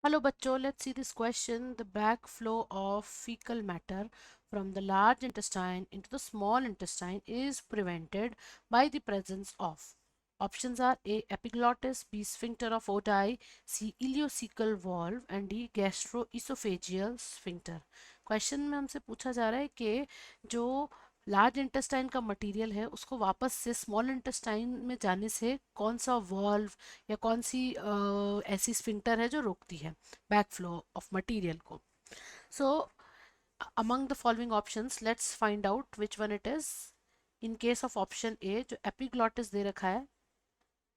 Hello बच्चों, let's see this question. The backflow of fecal matter from the large intestine into the small intestine is prevented by the presence of. Options are A. Epiglottis, B. Sphincter of Oddi, C. Ileocecal valve and D. Gastroesophageal sphincter. Question में हमसे पूछा जा रहा है कि जो large intestine का material है उसको वापस से स्मॉल इंटेस्टाइन में जाने से कौन सा वॉल्व या कौन सी ऐसी स्फिंक्टर है जो रोकती है बैक फ्लो ऑफ मटेरियल को. So among the following options let's find out which one it is. In case of option A जो एपिग्लॉटिस दे रखा है,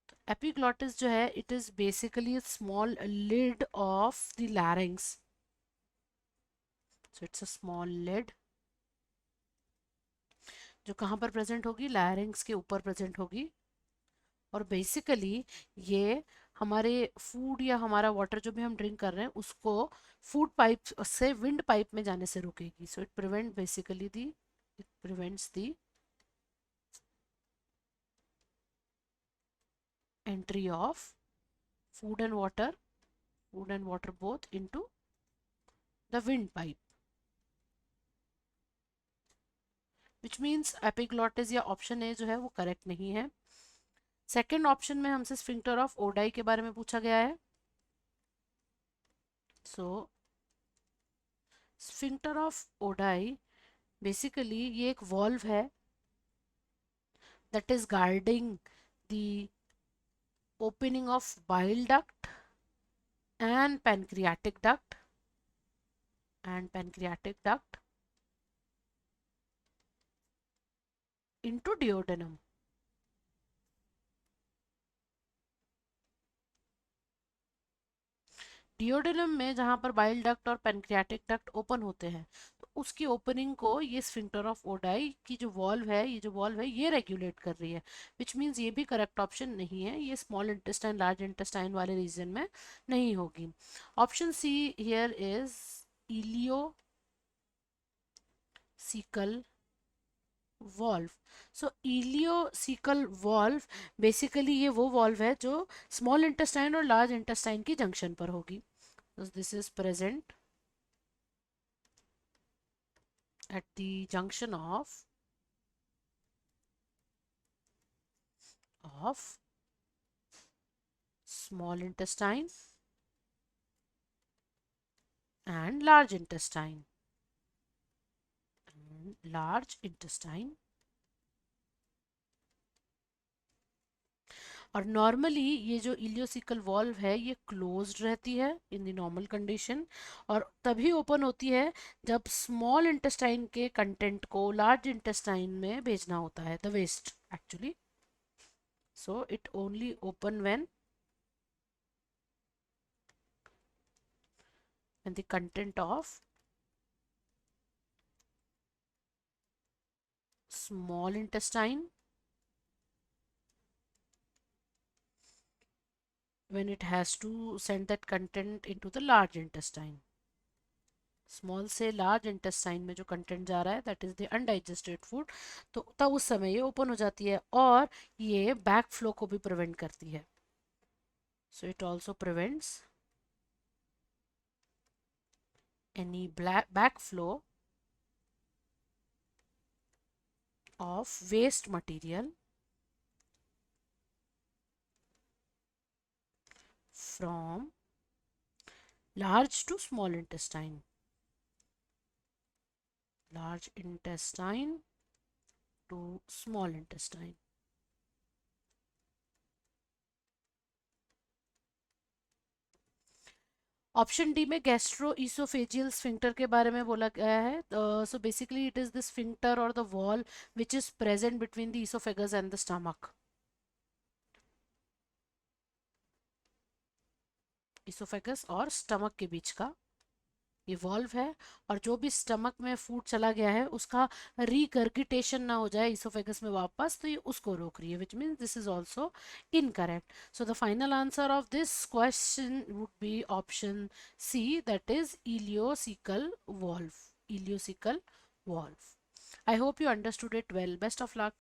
तो एपिग्लॉटिस जो है it is basically small lid of the larynx. So it's a small lid जो कहाँ पर प्रेजेंट होगी, लैरिंग्स के ऊपर प्रेजेंट होगी. और बेसिकली ये हमारे फूड या हमारा वाटर जो भी हम ड्रिंक कर रहे हैं उसको फूड पाइप से विंड पाइप में जाने से रोकेगी. So it prevent basically the it prevents the entry of food and water food and water both into the wind pipe, which means epiglottis या ऑप्शन ए जो है वो करेक्ट नहीं है. सेकेंड ऑप्शन में हमसे स्फिंक्टर ऑफ ओडाई के बारे में पूछा गया है. सो स्फिंक्टर ऑफ ओडाई बेसिकली ये एक वॉल्व है that is guarding the opening of bile duct and pancreatic duct into duodenum. Duodenum में जहां पर बाइल डक्ट और पेनक्रियाटिक डक्ट ओपन होते हैं तो उसकी ओपनिंग को ये स्फिंक्टर ऑफ ओडाई की जो वॉल्व है ये रेगुलेट कर रही है. विच मीन्स ये भी करेक्ट ऑप्शन नहीं है, ये स्मॉल इंटेस्टाइन लार्ज इंटेस्टाइन वाले रीजन में नहीं होगी. Option see here is ileocecal valve. So ileocaecal valve basically ये वो वॉल्व है जो स्मॉल इंटेस्टाइन और लार्ज इंटेस्टाइन की जंक्शन पर होगी. This is present at the junction of small intestine and large intestine और नॉर्मली ये जो इलियोसिकल वॉल्व है ये क्लोज्ड रहती है इन द नॉर्मल कंडीशन और तभी ओपन होती है जब स्मॉल इंटेस्टाइन के कंटेंट को लार्ज इंटेस्टाइन में भेजना होता है, the waste actually. So it only open when the content of small intestine when it has to send that content into the large intestine. Small से लार्ज इंटेस्टाइन में जो content जा रहा है that is the undigested food, तो तब उस समय ये ओपन हो जाती है और ये बैक फ्लो को भी प्रिवेंट करती है. So it also prevents any back flow of waste material from large to small intestine to small intestine. Option D में गैस्ट्रो ईसोफेजियल स्फिंक्टर के बारे में बोला गया है. So basically it is the sphincter और the wall which is present between the oesophagus and the stomach. Oesophagus और stomach के बीच का ये वॉल्व है और जो भी स्टमक में फूड चला गया है उसका रिगर्गिटेशन ना हो जाए इसोफेगस में वापस, तो ये उसको रोक रही है, which means this is also incorrect. So the final answer of this question would be option C, that is ileocecal valve. I hope you understood it well. Best of luck.